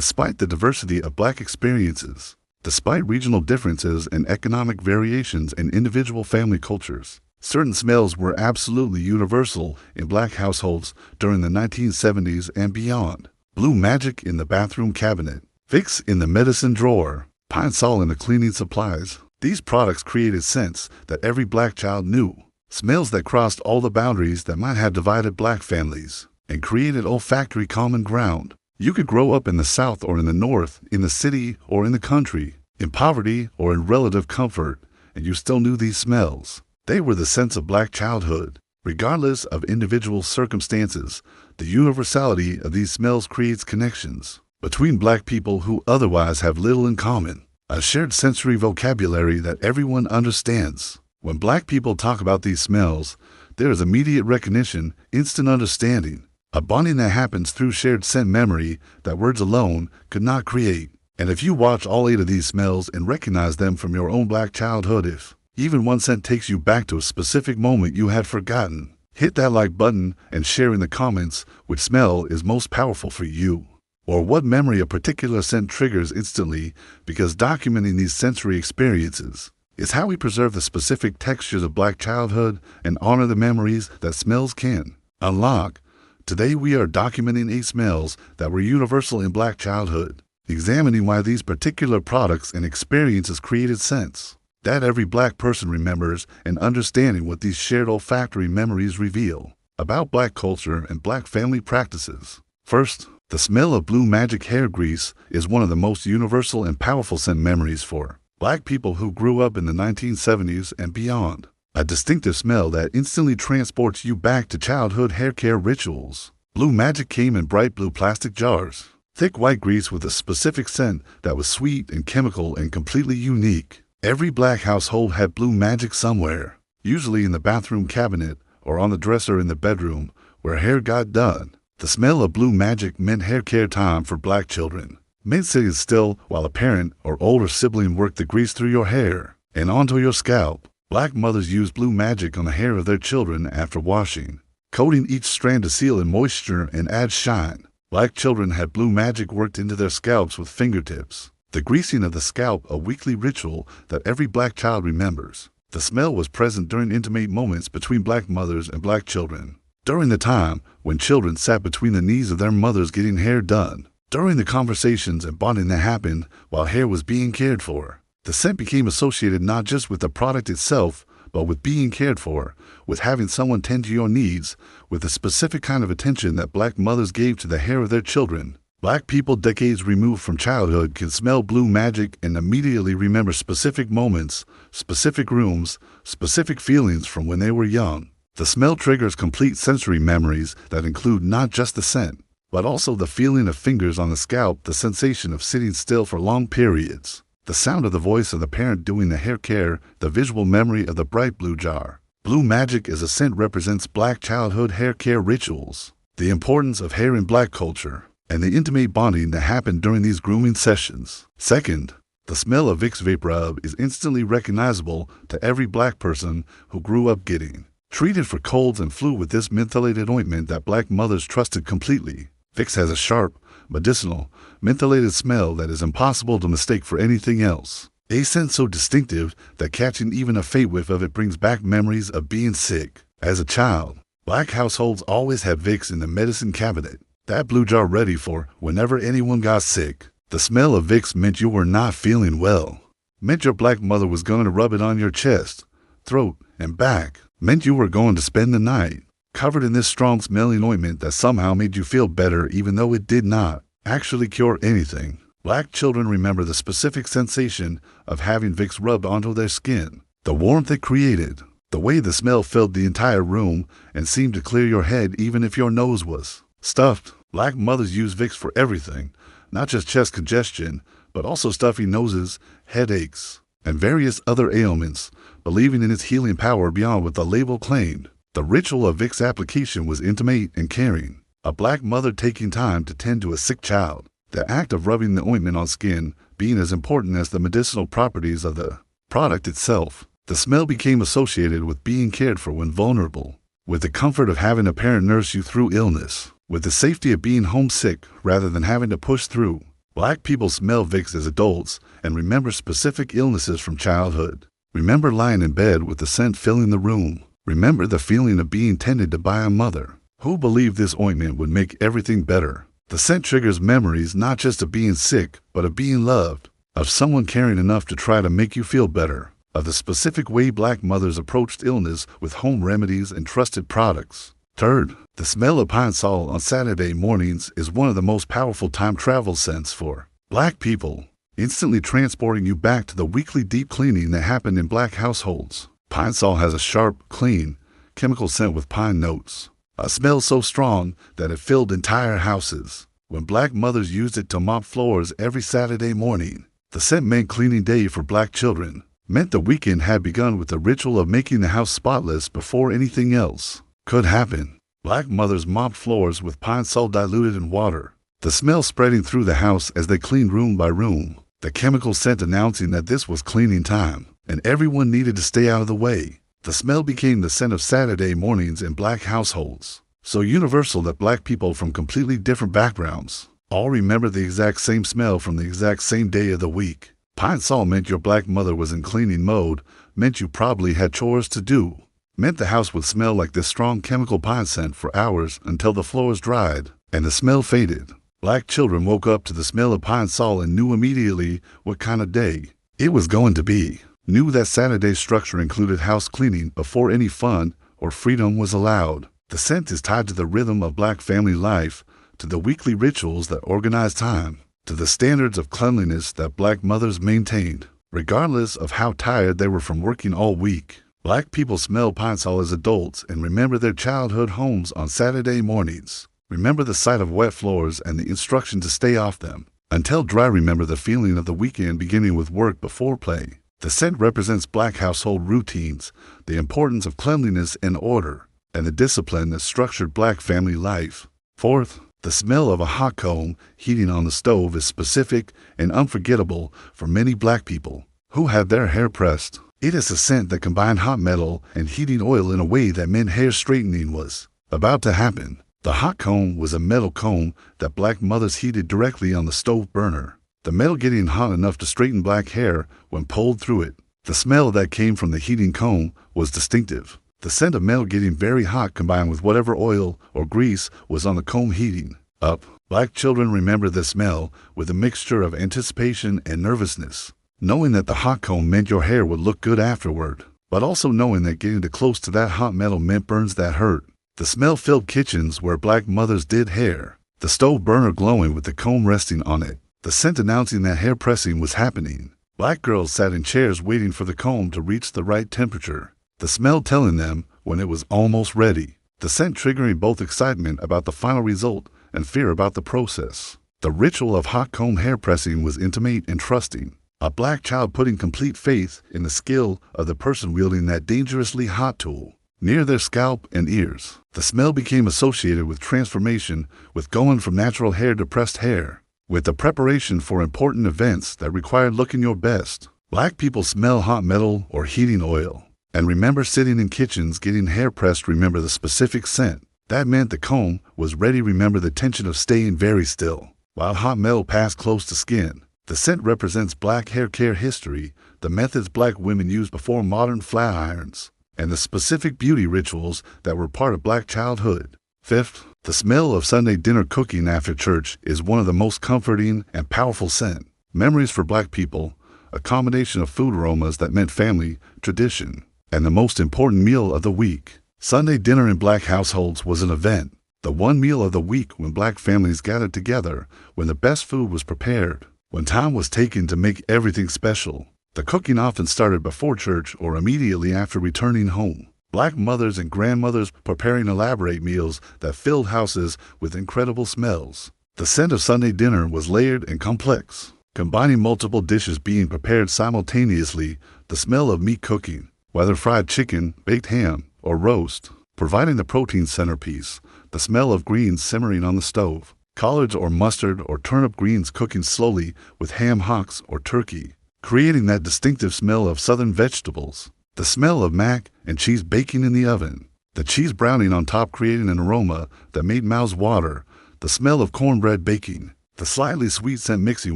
Despite the diversity of Black experiences, despite regional differences and economic variations in individual family cultures, certain smells were absolutely universal in Black households during the 1970s and beyond. Blue Magic in the bathroom cabinet, Vicks in the medicine drawer, Pine Sol in the cleaning supplies. These products created scents that every Black child knew, smells that crossed all the boundaries that might have divided Black families, and created olfactory common ground. You could grow up in the South or in the North, in the city or in the country, in poverty or in relative comfort, and you still knew these smells. They were the sense of Black childhood. Regardless of individual circumstances, the universality of these smells creates connections between Black people who otherwise have little in common, a shared sensory vocabulary that everyone understands. When Black people talk about these smells, there is immediate recognition, instant understanding, a bonding that happens through shared scent memory that words alone could not create. And if you watch all 8 of these smells and recognize them from your own Black childhood, if even one scent takes you back to a specific moment you had forgotten, hit that like button and share in the comments which smell is most powerful for you, or what memory a particular scent triggers instantly, because documenting these sensory experiences is how we preserve the specific textures of Black childhood and honor the memories that smells can unlock. Today we are documenting 8 smells that were universal in Black childhood, examining why these particular products and experiences created scents that every Black person remembers, and understanding what these shared olfactory memories reveal about Black culture and Black family practices. First, the smell of Blue Magic hair grease is one of the most universal and powerful scent memories for Black people who grew up in the 1970s and beyond. A distinctive smell that instantly transports you back to childhood hair care rituals. Blue Magic came in bright blue plastic jars, thick white grease with a specific scent that was sweet and chemical and completely unique. Every Black household had Blue Magic somewhere, usually in the bathroom cabinet or on the dresser in the bedroom where hair got done. The smell of Blue Magic meant hair care time for Black children, meant sitting still while a parent or older sibling worked the grease through your hair and onto your scalp. Black mothers used Blue Magic on the hair of their children after washing, coating each strand to seal in moisture and add shine. Black children had Blue Magic worked into their scalps with fingertips. The greasing of the scalp, a weekly ritual that every Black child remembers. The smell was present during intimate moments between Black mothers and Black children, during the time when children sat between the knees of their mothers getting hair done, during the conversations and bonding that happened while hair was being cared for. The scent became associated not just with the product itself, but with being cared for, with having someone tend to your needs, with the specific kind of attention that Black mothers gave to the hair of their children. Black people decades removed from childhood can smell Blue Magic and immediately remember specific moments, specific rooms, specific feelings from when they were young. The smell triggers complete sensory memories that include not just the scent, but also the feeling of fingers on the scalp, the sensation of sitting still for long periods, the sound of the voice of the parent doing the hair care, the visual memory of the bright blue jar. Blue Magic as a scent represents Black childhood hair care rituals, the importance of hair in Black culture, and the intimate bonding that happened during these grooming sessions. Second, the smell of Vicks VapoRub is instantly recognizable to every Black person who grew up getting treated for colds and flu with this mentholated ointment that Black mothers trusted completely. Vicks has a sharp, medicinal, mentholated smell that is impossible to mistake for anything else. A scent so distinctive that catching even a faint whiff of it brings back memories of being sick. As a child, Black households always had Vicks in the medicine cabinet, that blue jar ready for whenever anyone got sick. The smell of Vicks meant you were not feeling well, meant your Black mother was going to rub it on your chest, throat, and back, meant you were going to spend the night covered in this strong smelling ointment that somehow made you feel better even though it did not actually cure anything. Black children remember the specific sensation of having Vicks rubbed onto their skin, the warmth it created, the way the smell filled the entire room and seemed to clear your head even if your nose was stuffed. Black mothers use Vicks for everything, not just chest congestion, but also stuffy noses, headaches, and various other ailments, believing in its healing power beyond what the label claimed. The ritual of Vicks application was intimate and caring, a Black mother taking time to tend to a sick child, the act of rubbing the ointment on skin being as important as the medicinal properties of the product itself. The smell became associated with being cared for when vulnerable, with the comfort of having a parent nurse you through illness, with the safety of being homesick rather than having to push through. Black people smell Vicks as adults and remember specific illnesses from childhood. Remember lying in bed with the scent filling the room. Remember the feeling of being tended to by a mother who believed this ointment would make everything better. The scent triggers memories not just of being sick, but of being loved, of someone caring enough to try to make you feel better, of the specific way Black mothers approached illness with home remedies and trusted products. Third, the smell of pine sol on Saturday mornings is one of the most powerful time travel scents for Black people, instantly transporting you back to the weekly deep cleaning that happened in Black households. Pine sol has a sharp, clean, chemical scent with pine notes, a smell so strong that it filled entire houses. When Black mothers used it to mop floors every Saturday morning, the scent meant cleaning day for Black children, meant the weekend had begun with the ritual of making the house spotless before anything else could happen. Black mothers mopped floors with pine sol diluted in water, the smell spreading through the house as they cleaned room by room, the chemical scent announcing that this was cleaning time, and everyone needed to stay out of the way. The smell became the scent of Saturday mornings in Black households, so universal that Black people from completely different backgrounds all remember the exact same smell from the exact same day of the week. Pine sol meant your Black mother was in cleaning mode, meant you probably had chores to do, meant the house would smell like this strong chemical pine scent for hours until the floors dried and the smell faded. Black children woke up to the smell of pine sol and knew immediately what kind of day it was going to be. Knew that Saturday's structure included house cleaning before any fun or freedom was allowed. The scent is tied to the rhythm of Black family life, to the weekly rituals that organize time, to the standards of cleanliness that Black mothers maintained, regardless of how tired they were from working all week. Black people smell pine sol as adults and remember their childhood homes on Saturday mornings. Remember the sight of wet floors and the instruction to stay off them. Until dry, remember the feeling of the weekend beginning with work before play. The scent represents Black household routines, the importance of cleanliness and order, and the discipline that structured Black family life. Fourth, the smell of a hot comb heating on the stove is specific and unforgettable for many Black people who had their hair pressed. It is a scent that combined hot metal and heating oil in a way that meant hair straightening was about to happen. The hot comb was a metal comb that Black mothers heated directly on the stove burner, the metal getting hot enough to straighten Black hair when pulled through it. The smell that came from the heating comb was distinctive. The scent of metal getting very hot combined with whatever oil or grease was on the comb heating up. Black children remember the smell with a mixture of anticipation and nervousness, knowing that the hot comb meant your hair would look good afterward, but also knowing that getting too close to that hot metal meant burns that hurt. The smell filled kitchens where Black mothers did hair, the stove burner glowing with the comb resting on it, the scent announcing that hair pressing was happening. Black girls sat in chairs waiting for the comb to reach the right temperature, the smell telling them when it was almost ready, the scent triggering both excitement about the final result and fear about the process. The ritual of hot comb hair pressing was intimate and trusting, a Black child putting complete faith in the skill of the person wielding that dangerously hot tool near their scalp and ears. The smell became associated with transformation, with going from natural hair to pressed hair, with the preparation for important events that required looking your best. Black people smell hot metal or heating oil and remember sitting in kitchens getting hair pressed. Remember the specific scent that meant the comb was ready. Remember the tension of staying very still while hot metal passed close to skin. The scent represents Black hair care history, the methods Black women used before modern flat irons, and the specific beauty rituals that were part of Black childhood. Fifth, the smell of Sunday dinner cooking after church is one of the most comforting and powerful scent memories for Black people, a combination of food aromas that meant family, tradition, and the most important meal of the week. Sunday dinner in Black households was an event, the one meal of the week when Black families gathered together, when the best food was prepared, when time was taken to make everything special. The cooking often started before church or immediately after returning home. Black mothers and grandmothers preparing elaborate meals that filled houses with incredible smells. The scent of Sunday dinner was layered and complex, combining multiple dishes being prepared simultaneously, the smell of meat cooking, whether fried chicken, baked ham, or roast, providing the protein centerpiece, the smell of greens simmering on the stove, collards or mustard or turnip greens cooking slowly with ham hocks or turkey, creating that distinctive smell of southern vegetables, the smell of mac and cheese baking in the oven, the cheese browning on top creating an aroma that made mouths water, the smell of cornbread baking, The slightly sweet scent mixing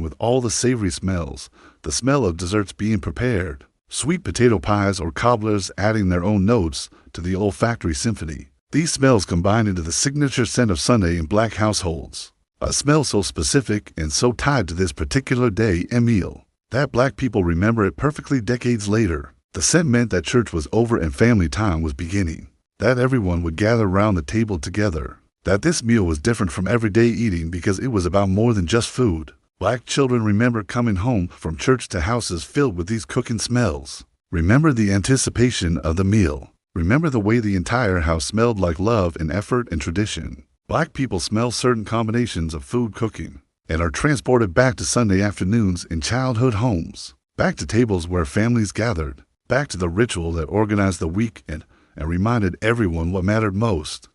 with all the savory smells, the smell of desserts being prepared, sweet potato pies or cobblers adding their own notes to the olfactory symphony. These smells combine into the signature scent of Sunday in Black households. A smell so specific and so tied to this particular day and meal that Black people remember it perfectly decades later. The scent meant that church was over and family time was beginning, that everyone would gather around the table together, that this meal was different from everyday eating because it was about more than just food. Black children remember coming home from church to houses filled with these cooking smells. Remember the anticipation of the meal. Remember the way the entire house smelled like love and effort and tradition. Black people smell certain combinations of food cooking and are transported back to Sunday afternoons in childhood homes, back to tables where families gathered, back to the ritual that organized the week and reminded everyone what mattered most.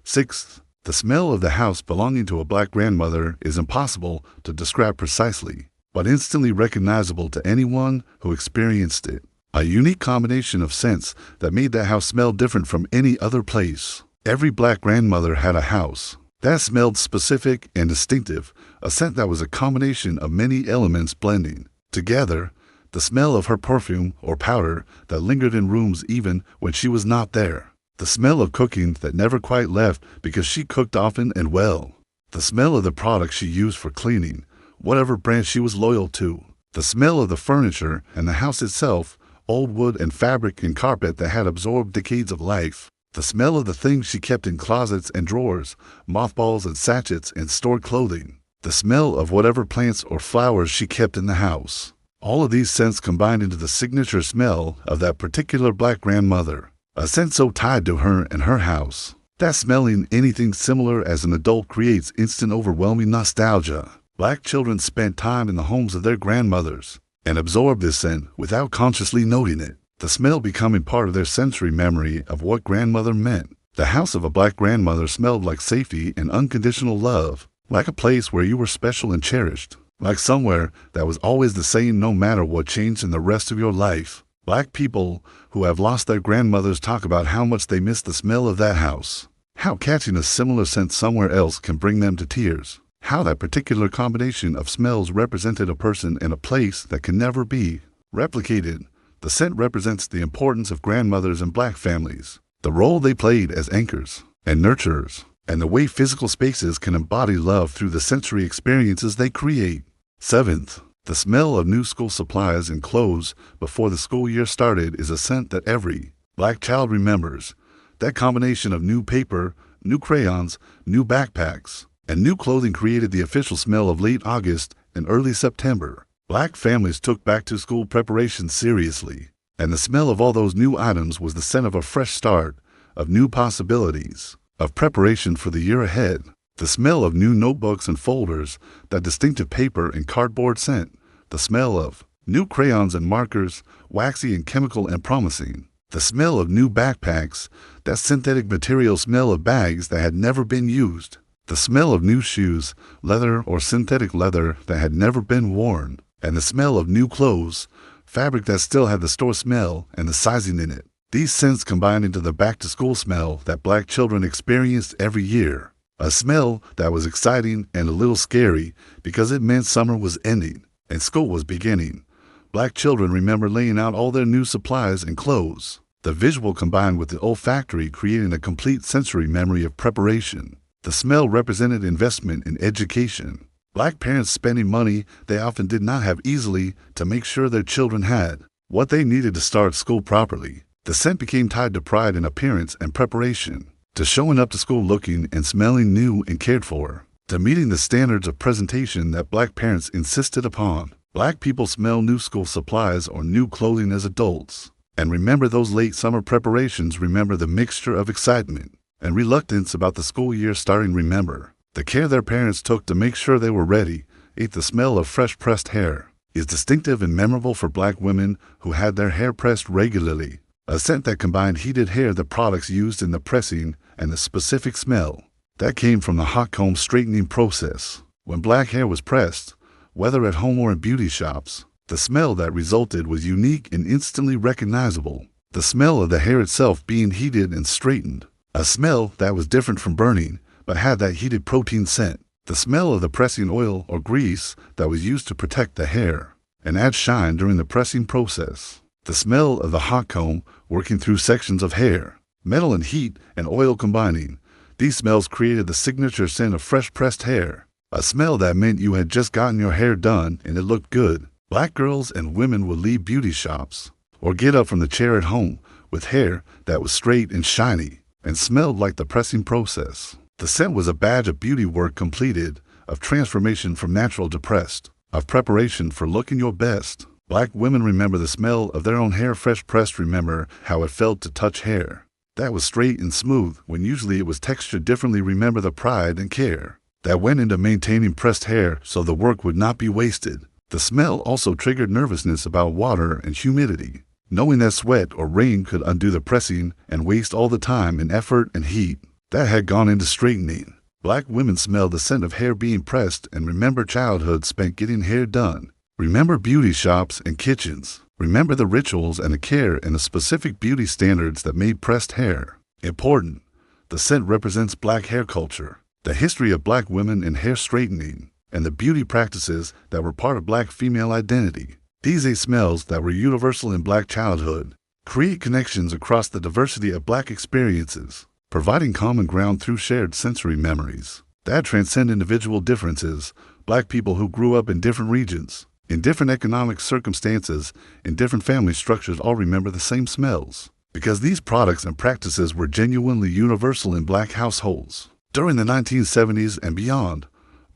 Sixth, the smell of the house belonging to a Black grandmother is impossible to describe precisely, but instantly recognizable to anyone who experienced it. A unique combination of scents that made that house smell different from any other place. Every Black grandmother had a house that smelled specific and distinctive, a scent that was a combination of many elements blending together. The smell of her perfume or powder that lingered in rooms even when she was not there. The smell of cooking that never quite left because she cooked often and well. The smell of the products she used for cleaning, whatever brand she was loyal to. The smell of the furniture and the house itself, old wood and fabric and carpet that had absorbed decades of life. The smell of the things she kept in closets and drawers, mothballs and sachets and stored clothing. The smell of whatever plants or flowers she kept in the house. All of these scents combined into the signature smell of that particular Black grandmother. A scent so tied to her and her house that smelling anything similar as an adult creates instant overwhelming nostalgia. Black children spent time in the homes of their grandmothers and absorbed this scent without consciously noting it. The smell becoming part of their sensory memory of what grandmother meant. The house of a Black grandmother smelled like safety and unconditional love, like a place where you were special and cherished, like somewhere that was always the same no matter what changed in the rest of your life. Black people who have lost their grandmothers talk about how much they miss the smell of that house, how catching a similar scent somewhere else can bring them to tears, how that particular combination of smells represented a person and a place that can never be replicated. The scent represents the importance of grandmothers in Black families, the role they played as anchors and nurturers, and the way physical spaces can embody love through the sensory experiences they create. Seventh, the smell of new school supplies and clothes before the school year started is a scent that every Black child remembers. That combination of new paper, new crayons, new backpacks, and new clothing created the official smell of late August and early September. Black families took back-to-school preparations seriously, and the smell of all those new items was the scent of a fresh start, of new possibilities, of preparation for the year ahead. The smell of new notebooks and folders, that distinctive paper and cardboard scent. The smell of new crayons and markers, waxy and chemical and promising. The smell of new backpacks, that synthetic material smell of bags that had never been used. The smell of new shoes, leather or synthetic leather that had never been worn. And the smell of new clothes, fabric that still had the store smell and the sizing in it. These scents combined into the back-to-school smell that Black children experienced every year. A smell that was exciting and a little scary because it meant summer was ending and school was beginning. Black children remember laying out all their new supplies and clothes. The visual combined with the olfactory creating a complete sensory memory of preparation. The smell represented investment in education. Black parents spending money they often did not have easily to make sure their children had what they needed to start school properly. The scent became tied to pride in appearance and preparation, to showing up to school looking and smelling new and cared for, to meeting the standards of presentation that Black parents insisted upon. Black people smell new school supplies or new clothing as adults, and remember those late summer preparations. Remember the mixture of excitement and reluctance about the school year starting. Remember the care their parents took to make sure they were ready. 8. The smell of fresh pressed hair is distinctive and memorable for Black women who had their hair pressed regularly. A scent that combined heated hair, the products used in the pressing, and the specific smell that came from the hot comb straightening process. When Black hair was pressed, whether at home or in beauty shops, the smell that resulted was unique and instantly recognizable. The smell of the hair itself being heated and straightened. A smell that was different from burning, but had that heated protein scent. The smell of the pressing oil or grease that was used to protect the hair and add shine during the pressing process. The smell of the hot comb working through sections of hair. Metal and heat and oil combining. These smells created the signature scent of fresh pressed hair. A smell that meant you had just gotten your hair done and it looked good. Black girls and women would leave beauty shops or get up from the chair at home with hair that was straight and shiny and smelled like the pressing process. The scent was a badge of beauty work completed, of transformation from natural to pressed, of preparation for looking your best. Black women remember the smell of their own hair fresh pressed, remember how it felt to touch hair that was straight and smooth when usually it was textured differently, remember the pride and care that went into maintaining pressed hair so the work would not be wasted. The smell also triggered nervousness about water and humidity, knowing that sweat or rain could undo the pressing and waste all the time and effort and heat that had gone into straightening. Black women smell the scent of hair being pressed and remember childhood spent getting hair done. Remember beauty shops and kitchens. Remember the rituals and the care and the specific beauty standards that made pressed hair important. The scent represents black hair culture, the history of black women in hair straightening, and the beauty practices that were part of black female identity. These 8 smells that were universal in black childhood create connections across the diversity of black experiences, providing common ground through shared sensory memories that transcend individual differences. Black people who grew up in different regions, in different economic circumstances, in different family structures all remember the same smells because these products and practices were genuinely universal in black households. During the 1970s and beyond,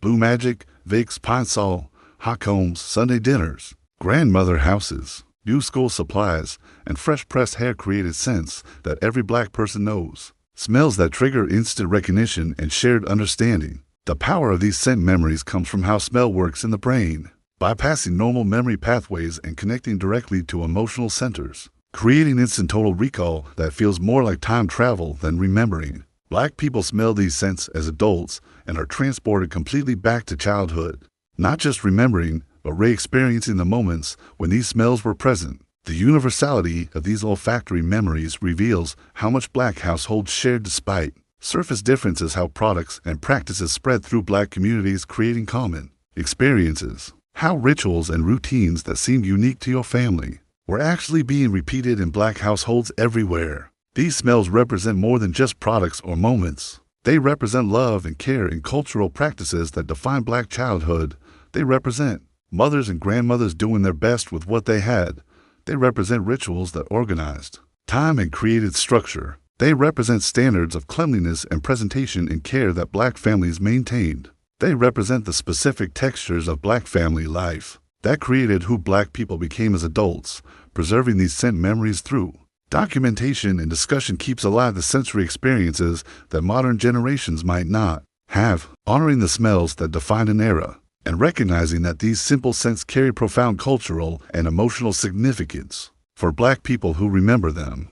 Blue Magic, Vicks, Pine Sol, hot combs, Sunday dinners, grandmother houses, new school supplies, and fresh pressed hair created scents that every black person knows. Smells that trigger instant recognition and shared understanding. The power of these scent memories comes from how smell works in the brain, bypassing normal memory pathways and connecting directly to emotional centers, creating instant total recall that feels more like time travel than remembering. Black people smell these scents as adults and are transported completely back to childhood, not just remembering, but re-experiencing the moments when these smells were present. The universality of these olfactory memories reveals how much black households shared despite surface differences, how products and practices spread through black communities, creating common experiences, how rituals and routines that seemed unique to your family were actually being repeated in black households everywhere. These smells represent more than just products or moments. They represent love and care and cultural practices that define black childhood. They represent mothers and grandmothers doing their best with what they had. They represent rituals that organized time and created structure. They represent standards of cleanliness and presentation and care that black families maintained. They represent the specific textures of black family life that created who black people became as adults. Preserving these scent memories through documentation and discussion keeps alive the sensory experiences that modern generations might not have, honoring the smells that defined an era, and recognizing that these simple scents carry profound cultural and emotional significance for black people who remember them.